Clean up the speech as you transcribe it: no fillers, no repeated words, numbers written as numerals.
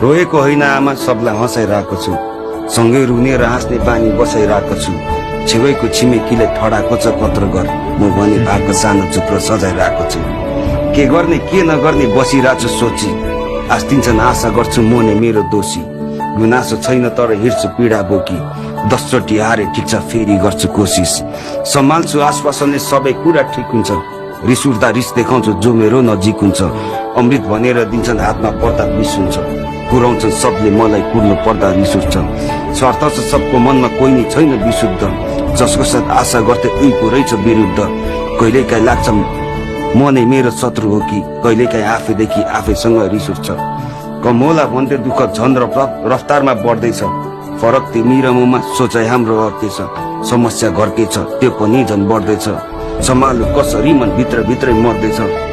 रोएको होइन आमा, सबलाई हँसाइरहेको छु। सँगै रुने र हाँस्ने बानी बसाइरहेको छु। छेउको छिमेकीले ठडाको छ कत्रो घर, म भने भएको सानो चुप्रो सजाइरहेको छु। के गर्ने के नगर्ने बसिरहेको छु सोची, आस्तिन्छन् आशा गर्छु म नै मेरो दोषी। गुनासो छैन तर हिँड्छु पीडा बोकी, 10चोटि हारे ठिक छ फेरि गर्छु कोसिस। सम्हाल्छु आश्वासनले सबै कुरा ठिक हुन्छ, रिस उठ्दा रिस देखाउँछु जो मेरो नजिक हुन्छ। अमृत भनेर दिन्छन् हातमा पर्दा विष हुन्छ, पुर्याउँछन् सबले मलाई कुर्नु पर्दा रिस उठ्छ। स्वार्थ छ सबको मनमा कोही नै छैन विशुद्ध, जसको साथ आशा गर्थे उही पो रहेछ विरुद्ध। कहिलेकाहीँ लाग्छ म नै मेरो शत्रु हो कि, कहिलेकाहीँ आफैदेखि आफैसँग रिस उठ्छ। कम होला भन्दै दुःख झन् र रफ्तारमा बढ्दैछ, फरक तिमी र ममा सोचाइ हाम्रो अर्कै छ। समस्या घरकै छ त्यो पनि झन् बढ्दैछ, सम्हाल्नु कसरी मन भित्र भित्रै मर्दैछ।